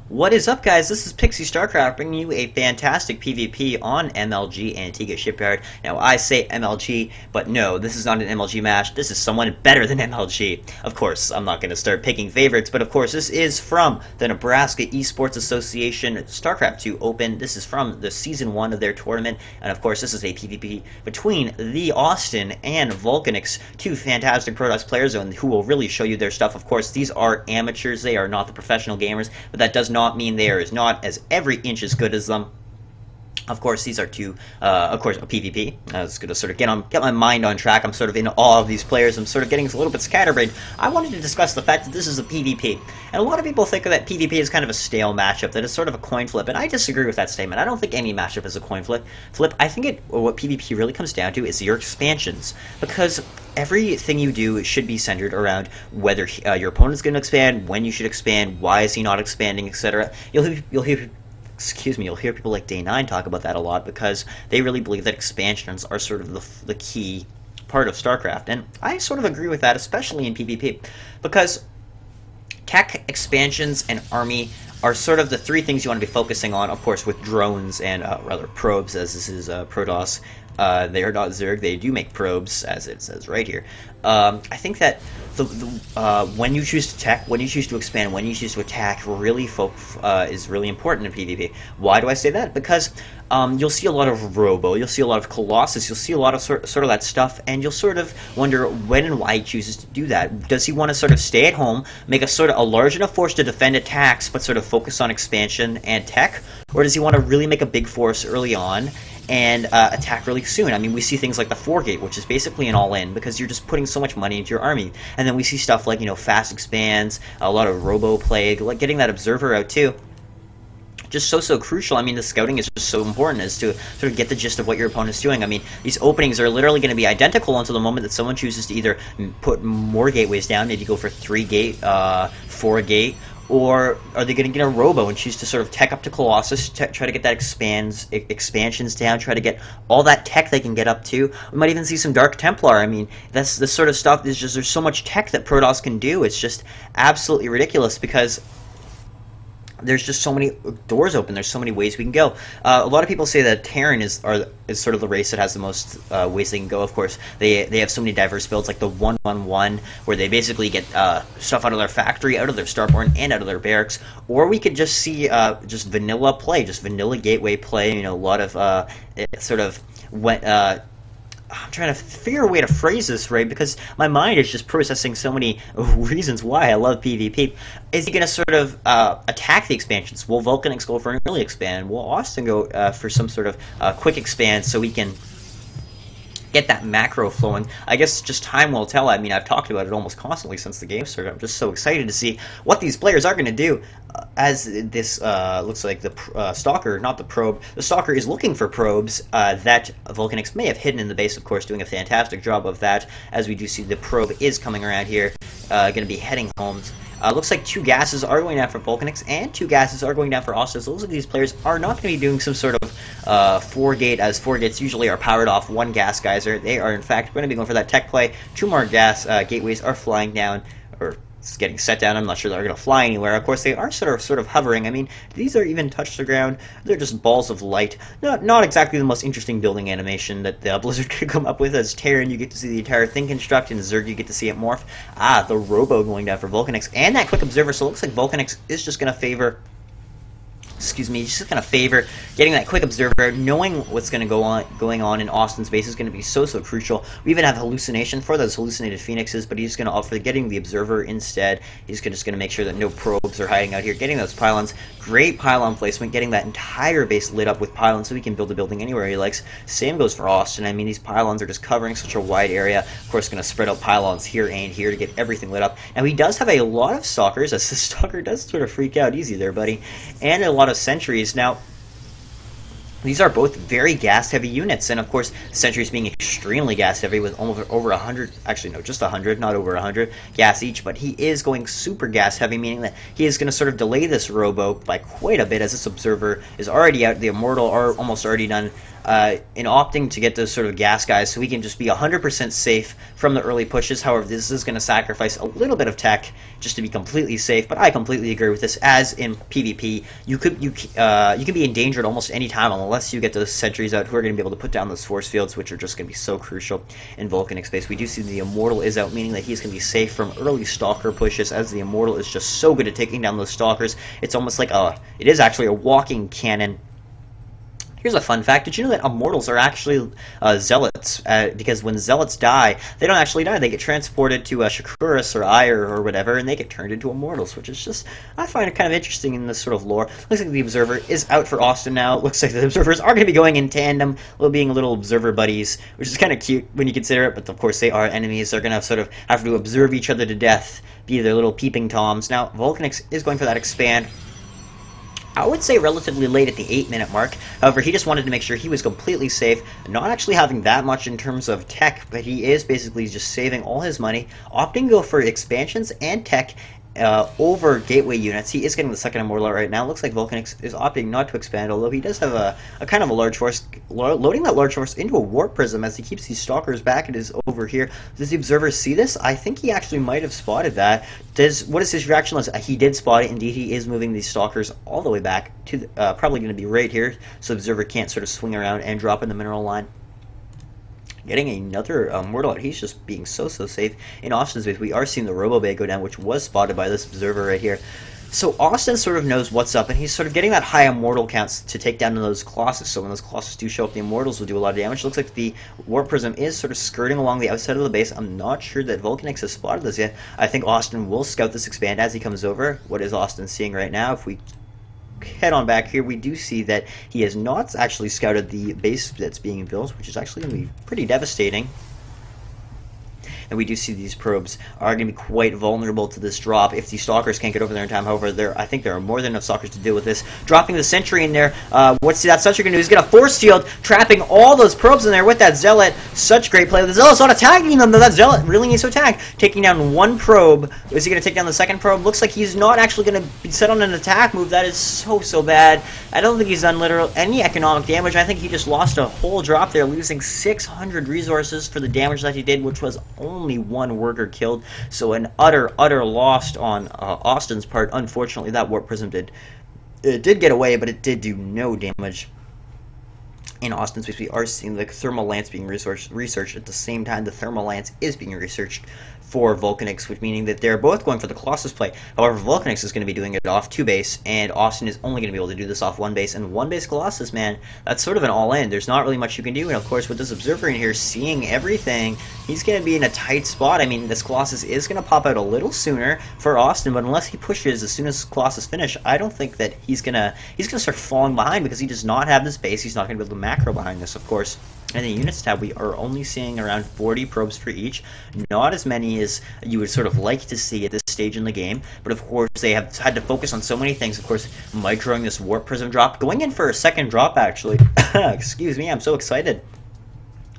What is up, guys? This is PiXie StarCraft bringing you a fantastic PvP on MLG Antigua Shipyard. Now, I say MLG, but no, this is not an MLG match. This is someone better than MLG. Of course, I'm not going to start picking favorites, but of course, this is from the Nebraska Esports Association StarCraft 2 Open. This is from the Season 1 of their tournament, and of course, this is a PvP between TheAustin and Vulcanix, two fantastic Protoss players who will really show you their stuff. Of course, these are amateurs. They are not the professional gamers, but that does not mean they are not as every inch as good as them. Of course, these are two, of course, a PvP. I was going to sort of get my mind on track. I'm sort of in awe of these players. I'm sort of getting a little bit scatterbrained. I wanted to discuss the fact that this is a PvP. And a lot of people think that PvP is kind of a stale matchup, that it's sort of a coin flip. And I disagree with that statement. I don't think any matchup is a coin flip. I think what PvP really comes down to is your expansions. Because everything you do should be centered around whether your opponent's going to expand, when you should expand, why is he not expanding, etc. You'll hear people like Day9 talk about that a lot because they really believe that expansions are sort of the key part of StarCraft. And I sort of agree with that, especially in PvP, because tech, expansions, and army are sort of the three things you want to be focusing on, of course, with drones and, rather, probes, as this is Protoss. They are not Zerg. They do make probes, as it says right here. I think that when you choose to tech, when you choose to expand, when you choose to attack, really is really important in PvP. Why do I say that? Because you'll see a lot of Robo, you'll see a lot of Colossus, you'll see a lot of sort of that stuff, and you'll sort of wonder when and why he chooses to do that. Does he want to sort of stay at home, make a large enough force to defend attacks, but sort of focus on expansion and tech, or does he want to really make a big force early on and attack really soon? I mean, we see things like the 4-gate, which is basically an all-in, because you're just putting so much money into your army. And then we see stuff like, fast expands, a lot of robo play, like getting that observer out too. Just so crucial. I mean, the scouting is just so important, as to sort of get the gist of what your opponent's doing. I mean, these openings are literally going to be identical until the moment that someone chooses to either put more gateways down, maybe go for 3-gate, 4-gate, or are they going to get a robo and choose to sort of tech up to Colossus, try to get that expansions down, try to get all that tech they can get up to? We might even see some Dark Templar. I mean, that's the sort of stuff. There's so much tech that Protoss can do. It's just absolutely ridiculous, because there's just so many doors open. There's so many ways we can go. A lot of people say that Terran is sort of the race that has the most ways they can go. Of course, they have so many diverse builds, like the 1-1-1, where they basically get stuff out of their factory, out of their starborn, and out of their barracks. Or we could just see just vanilla play, just vanilla gateway play. A lot of sort of I'm trying to figure a way to phrase this right, because my mind is just processing so many reasons why I love PvP. Is he going to sort of attack the expansions? Will Vulcanix go for an early expand? Will Austin go for some sort of quick expand so we can get that macro flowing? I guess just time will tell. I mean, I've talked about it almost constantly since the game started. I'm just so excited to see what these players are going to do. As this looks like the Stalker, not the probe. The Stalker is looking for probes that Vulcanix may have hidden in the base, of course, doing a fantastic job of that, as we do see the probe is coming around here, going to be heading home. Looks like 2 gases are going down for Vulcanix, and 2 gases are going down for Austin. So it looks like these players are not going to be doing some sort of 4-gate, as 4-gates usually are powered off 1 gas geyser. They are, in fact, going to be going for that tech play. 2 more gas gateways are flying down, or it's getting set down. I'm not sure they're going to fly anywhere. Of course, they are sort of hovering. I mean, these are even touch the ground. They're just balls of light. Not exactly the most interesting building animation that Blizzard could come up with. As Terran, you get to see the entire thing construct, and Zerg, you get to see it morph. The robo going down for Vulcanix, and that quick observer. So it looks like Vulcanix is just going to favor. Just going to favor getting that quick observer. Knowing what's going going on in Austin's base is going to be so crucial. We even have hallucination for those hallucinated phoenixes, but he's going to opt for getting the observer instead. He's just going to make sure that no probes are hiding out here. Getting those pylons, great pylon placement, getting that entire base lit up with pylons so he can build a building anywhere he likes. Same goes for Austin. I mean, these pylons are just covering such a wide area. Of course, going to spread out pylons here and here to get everything lit up. Now, he does have a lot of stalkers, as the stalker does sort of freak out. Easy there, buddy. And a lot of sentries. Now, these are both very gas-heavy units, and of course, sentries being extremely gas-heavy with almost over 100, actually no, just 100, not over 100 gas each, but he is going super gas-heavy, meaning that he is going to sort of delay this robo by quite a bit, as this observer is already out. The immortal are almost already done. in opting to get those sort of gas guys so we can just be 100% safe from the early pushes. However, this is going to sacrifice a little bit of tech just to be completely safe, but I completely agree with this. As in PvP, you can be endangered almost any time unless you get those sentries out who are going to be able to put down those force fields, which are just going to be so crucial in Vulcanix space. We do see the Immortal is out, meaning that he's going to be safe from early Stalker pushes, as the Immortal is just so good at taking down those Stalkers. It's almost like it is actually a walking cannon. Here's a fun fact. Did you know that Immortals are actually Zealots? Because when Zealots die, they don't actually die. They get transported to Shakuras or Ire or whatever, and they get turned into Immortals, which is just, I find it kind of interesting in this sort of lore. Looks like the Observer is out for Austin now. It looks like the Observers are going to be going in tandem, being little Observer buddies, which is kind of cute when you consider it, but of course they are enemies. They're going to sort of have to observe each other to death, be their little peeping toms. Now, Vulcanix is going for that expand. I would say relatively late at the 8-minute mark. However, he just wanted to make sure he was completely safe, not actually having that much in terms of tech, but he is basically just saving all his money, opting to go for expansions and tech over gateway units. He is getting the second Immortal right now. Looks like Vulcanix is opting not to expand, although he does have a kind of a large force, loading that large force into a Warp Prism as he keeps these Stalkers back. It is over here. Does the Observer see this? I think he actually might have spotted that. What is his reaction? He did spot it. Indeed, he is moving these Stalkers all the way back to probably going to be right here, so the Observer can't sort of swing around and drop in the mineral line. Getting another Immortal out. He's just being so safe. In Austin's base, we are seeing the Robo Bay go down, which was spotted by this Observer right here. So Austin sort of knows what's up, and he's sort of getting that high Immortal counts to take down those Colossus. So when those Colossus do show up, the Immortals will do a lot of damage. Looks like the Warp Prism is sort of skirting along the outside of the base. I'm not sure that Vulcanix has spotted this yet. I think Austin will scout this expand as he comes over. What is Austin seeing right now? If we head on back here, we do see that he has not actually scouted the base that's being built, which is actually going to be pretty devastating. And we do see these probes are going to be quite vulnerable to this drop if the Stalkers can't get over there in time. However, I think there are more than enough Stalkers to deal with this. Dropping the Sentry in there, what's that Sentry going to do? He's going to force field, trapping all those probes in there with that Zealot. Such great play. The Zealot's not attacking them, though. That Zealot really needs to attack. Taking down one probe. Is he going to take down the second probe? Looks like he's not actually going to be set on an attack move. That is so bad. I don't think he's done any economic damage. I think he just lost a whole drop there, losing 600 resources for the damage that he did, which was only one worker killed. So an utter loss on Austin's part. Unfortunately, that Warp Prism did get away, but it did do no damage. In Austin's base, we are seeing the Thermal Lance being researched at the same time. The Thermal Lance is being researched for Vulcanix, which meaning that they're both going for the Colossus play. However, Vulcanix is going to be doing it off 2 base, and Austin is only going to be able to do this off 1 base. And 1 base Colossus, man, that's sort of an all-in. There's not really much you can do. And of course, with this Observer in here seeing everything, he's going to be in a tight spot. I mean, this Colossus is going to pop out a little sooner for Austin, but unless he pushes as soon as Colossus finish, I don't think that he's gonna start falling behind, because he does not have this base. He's not going to be able to macro behind this, of course. In the units tab, we are only seeing around 40 probes for each. Not as many as you would sort of like to see at this stage in the game. But of course, they have had to focus on so many things. Of course, microing this Warp Prism drop. Going in for a second drop, actually. Excuse me, I'm so excited.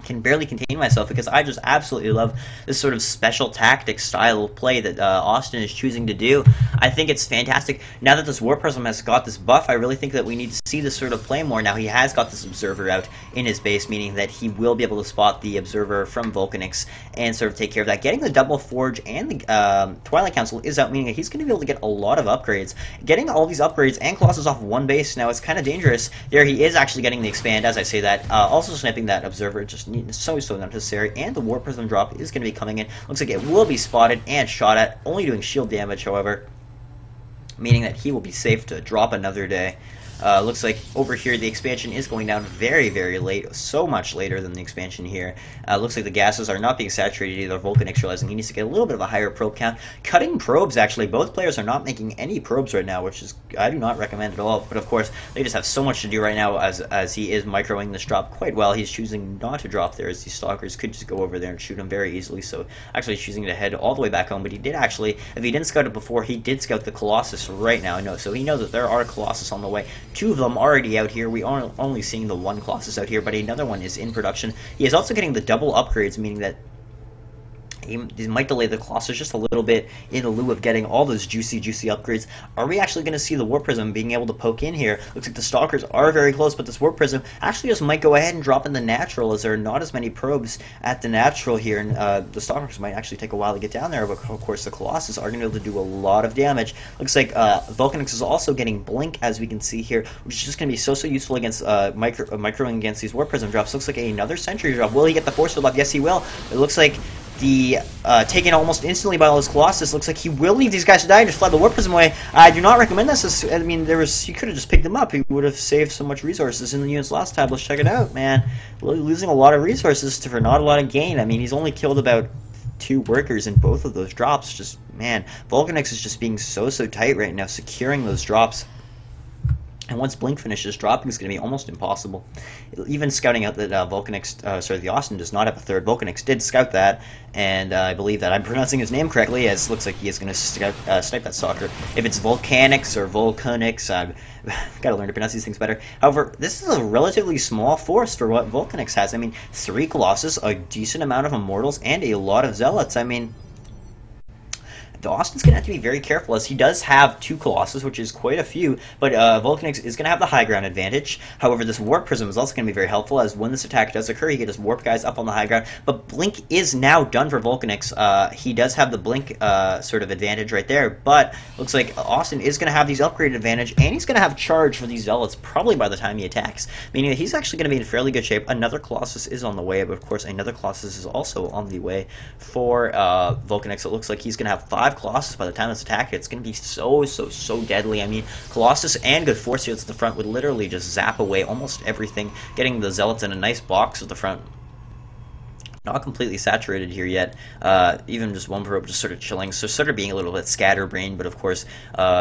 Can barely contain myself, because I just absolutely love this sort of special tactic style of play that Austin is choosing to do. I think it's fantastic. Now that this Warp Prism has got this buff, I really think that we need to see this sort of play more. Now he has got this Observer out in his base, meaning that he will be able to spot the Observer from Vulcanix and sort of take care of that. Getting the Double Forge and the Twilight Council is out, meaning that he's going to be able to get a lot of upgrades. Getting all these upgrades and Colossus off 1 base now is kind of dangerous. There he is actually getting the expand, as I say that. Also sniping that Observer, just so unnecessary, and the Warp Prism drop is going to be coming in. Looks like it will be spotted and shot at, only doing shield damage, however, meaning that he will be safe to drop another day. Looks like over here the expansion is going down very late, so much later than the expansion here. Looks like the gases are not being saturated either. Vulcanix realizing he needs to get a little bit of a higher probe count. Cutting probes, actually. Both players are not making any probes right now, which is I do not recommend at all. But of course, they just have so much to do right now as he is microing this drop quite well. He's choosing not to drop there, as these Stalkers could just go over there and shoot him very easily. So actually choosing to head all the way back home. But he did actually, if he didn't scout it before, he did scout the Colossus right now. No, so he knows that there are Colossus on the way. 2 of them already out here. We are only seeing the 1 Colossus out here, but another one is in production. He is also getting the double upgrades, meaning that he might delay the Colossus just a little bit in lieu of getting all those juicy upgrades. Are we actually going to see the Warp Prism being able to poke in here? Looks like the Stalkers are very close, but this Warp Prism actually just might go ahead and drop in the natural, as there are not as many probes at the natural here, and the Stalkers might actually take a while to get down there, but of course the Colossus are going to be able to do a lot of damage. Looks like Vulcanix is also getting Blink, as we can see here, which is just going to be so useful against microing against these Warp Prism drops. Looks like another Sentry drop. Will he get the Force Field up? Yes, he will. It looks like the taken almost instantly by all his Colossus. Looks like he will leave these guys to die and just fly the Warp Prism away. I do not recommend this. I mean, he could have just picked them up. He would have saved so much resources in the units last time. Let's check it out, man. Losing a lot of resources for not a lot of gain. I mean, he's only killed about 2 workers in both of those drops. Just, man, Vulcanix is just being so tight right now, securing those drops. And once Blink finishes, dropping is going to be almost impossible. Even scouting out that TheAustin does not have a third. Vulcanix did scout that, and I believe that I'm pronouncing his name correctly, as it looks like he is going to snipe that stalker. If it's Vulcanix or Vulcanix, I've got to learn to pronounce these things better. However, this is a relatively small force for what Vulcanix has. I mean, 3 Colossus, a decent amount of Immortals, and a lot of Zealots. I mean, TheAustin's going to have to be very careful, as he does have 2 Colossus, which is quite a few, but Vulcanix is going to have the high ground advantage. However, this Warp Prism is also going to be very helpful, as when this attack does occur, he can just warp guys up on the high ground. But Blink is now done for Vulcanix. He does have the Blink sort of advantage right there, but looks like Austin is going to have these upgraded advantage, and he's going to have charge for these Zealots probably by the time he attacks, meaning that he's actually going to be in fairly good shape. Another Colossus is on the way, but of course another Colossus is also on the way for Vulcanix. It looks like he's going to have 5 Colossus by the time this attack hits. It's going to be so deadly. I mean, Colossus and good force fields at the front would literally just zap away almost everything, getting the Zealots in a nice box at the front. Not completely saturated here yet. Even just one probe just sort of chilling, so sort of being a little bit scatterbrained, but of course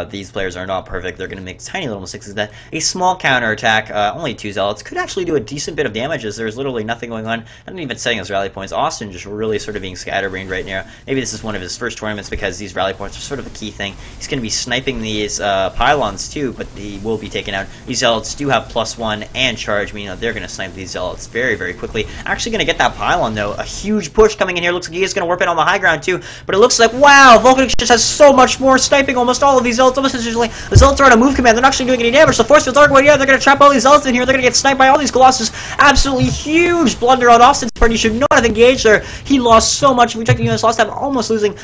these players are not perfect. They're going to make tiny little mistakes. That a small counterattack, only 2 Zealots, could actually do a decent bit of damage, as there's literally nothing going on, not even setting his rally points. Austin just really sort of being scatterbrained right now. Maybe this is one of his first tournaments, because these rally points are sort of a key thing. He's going to be sniping these pylons too, but he will be taken out. These Zealots do have +1 and charge, meaning that they're going to snipe these Zealots very quickly. Actually going to get that pylon though. A huge push coming in here. Looks like he is going to warp in on the high ground too, but it looks like, wow, Vulcanix just has so much more, sniping almost all of these Zealots. Almost essentially, the Zealots are on a move command. They're not actually doing any damage. The force fields are going, yeah, they're going to trap all these Zealots in here. They're going to get sniped by all these Colossus. Absolutely huge blunder on Austin's part. He should not have engaged there. He lost so much. We checked the units last time, almost losing,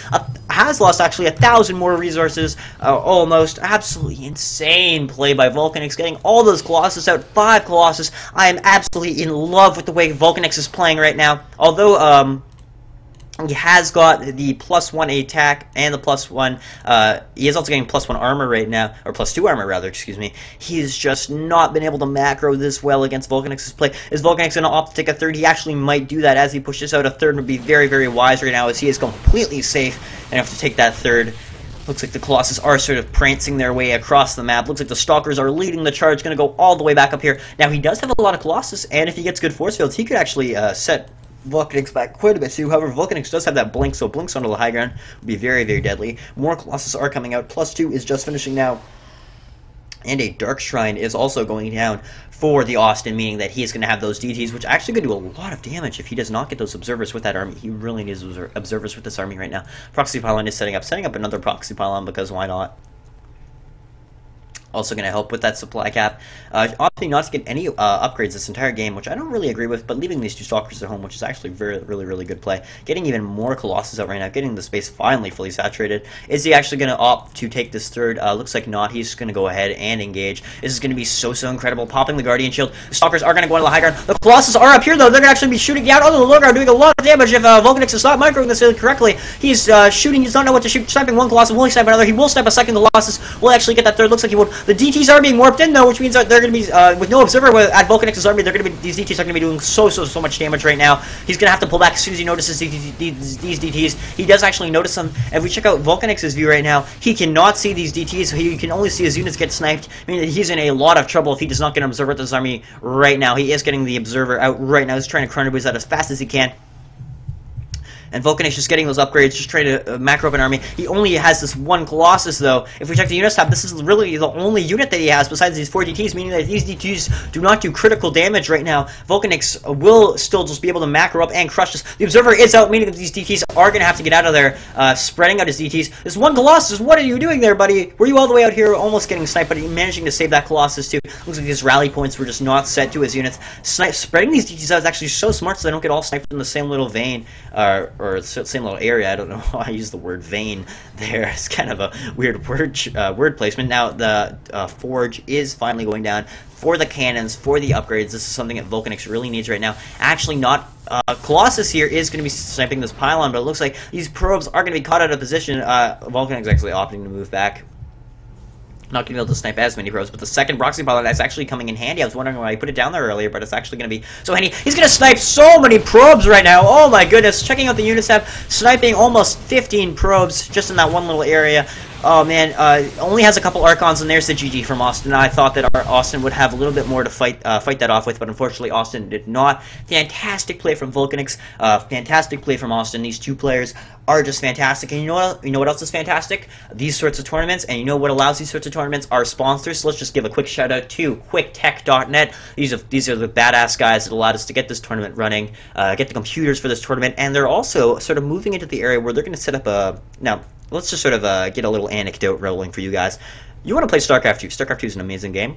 has lost actually 1,000 more resources, almost. Absolutely insane play by Vulcanix, getting all those Colossus out. 5 Colossus. I am absolutely in love with the way Vulcanix is playing right now. Although, he has got the +1 attack and the +1. He is also getting +1 armor right now, or +2 armor rather. Excuse me. He's just not been able to macro this well against Vulcanix's play. Is Vulcanix going to opt to take a third? He actually might do that, as he pushes out a third. Would be very wise right now, as he is completely safe and have to take that third. Looks like the Colossus are sort of prancing their way across the map. Looks like the Stalkers are leading the charge, going to go all the way back up here. Now, he does have a lot of Colossus, and if he gets good force fields, he could actually set Vulcanix back quite a bit too. However, Vulcanix does have that Blink, so Blinks onto the high ground would be very deadly. More Colossus are coming out. +2 is just finishing now. And a Dark Shrine is also going down for TheAustin, meaning that he is going to have those DTs, which actually going to do a lot of damage if he does not get those Observers with that army. He really needs those Observers with this army right now. Proxy Pylon is setting up another Proxy Pylon, because why not? Also going to help with that supply cap. Opting not to get any upgrades this entire game, which I don't really agree with, but leaving these 2 Stalkers at home, which is actually really good play. Getting even more Colossus out right now, getting the space finally fully saturated. Is he actually going to opt to take this third? Looks like not. He's going to go ahead and engage. This is going to be so incredible. Popping the Guardian Shield. The Stalkers are going to go into the high ground. The Colossus are up here though. They're going to actually be shooting down on the low ground, doing a lot of damage if Vulcanix is not microing this correctly. He's shooting. He does not know what to shoot. Sniping one Colossus. Will he snipe another? He will snipe a second Colossus. Will actually get that third. Looks like he will. The DTs are being warped in though, which means that they're going to be with no observer at Vulcanix's army. They're going to be, these DTs are going to be doing so much damage right now. He's going to have to pull back as soon as he notices these DTs. He does actually notice them. If we check out Vulcanix's view right now, he cannot see these DTs. He can only see his units get sniped. I mean, he's in a lot of trouble if he does not get an observer at this army right now. He is getting the observer out right now. He's trying to chrono boost that as fast as he can. And Vulcanix just getting those upgrades, just trying to macro up an army. He only has this one Colossus, though. If we check the units tab, this is really the only unit that he has besides these 4 DTs, meaning that these DTs do not do critical damage right now. Vulcanix will still just be able to macro up and crush this. The Observer is out, meaning that these DTs are going to have to get out of there, spreading out his DTs. This one Colossus, what are you doing there, buddy? Were you all the way out here almost getting sniped, but managing to save that Colossus, too? Looks like his rally points were just not set to his units. Spreading these DTs out is actually so smart so they don't get all sniped in the same little vein, or same little area. I don't know why I use the word vein there. It's kind of a weird word placement. Now the forge is finally going down for the cannons, for the upgrades. This is something that Vulcanix really needs right now. Actually, not Colossus here is going to be sniping this pylon, but it looks like these probes are going to be caught out of position. Vulcanix actually opting to move back. Not going to be able to snipe as many probes, but the second proxy pylon is actually coming in handy. I was wondering why I put it down there earlier, but it's actually going to be so handy. He's going to snipe so many probes right now. Oh my goodness. Checking out the units tab, sniping almost 15 probes just in that one little area. Oh man, only has a couple Archons, and there's the GG from Austin. I thought that our Austin would have a little bit more to fight that off with, but unfortunately Austin did not. Fantastic play from Vulcanix, fantastic play from Austin. These two players are just fantastic, and you know what else is fantastic? These sorts of tournaments, and you know what allows these sorts of tournaments? Our sponsors. So let's just give a quick shout out to QuickTech.net. These are the badass guys that allowed us to get this tournament running, get the computers for this tournament, and they're also sort of moving into the area where they're going to set up a let's just sort of get a little anecdote rolling for you guys. You want to play StarCraft 2. StarCraft 2 is an amazing game.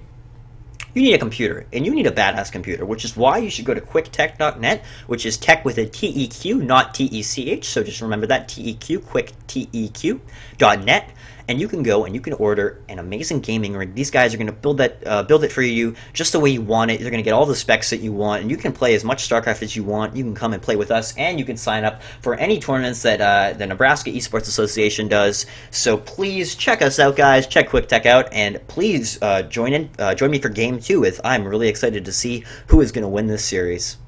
You need a computer, and you need a badass computer, which is why you should go to quicktech.net, which is tech with a T-E-Q, not T-E-C-H, so just remember that, T-E-Q, quicktech.net, and you can go and you can order an amazing gaming rig. These guys are going to build it for you just the way you want it. They're going to get all the specs that you want, and you can play as much StarCraft as you want. You can come and play with us, and you can sign up for any tournaments that the Nebraska Esports Association does. So please check us out, guys. Check QuickTech out, and please join me for Game 2, as I'm really excited to see who is going to win this series.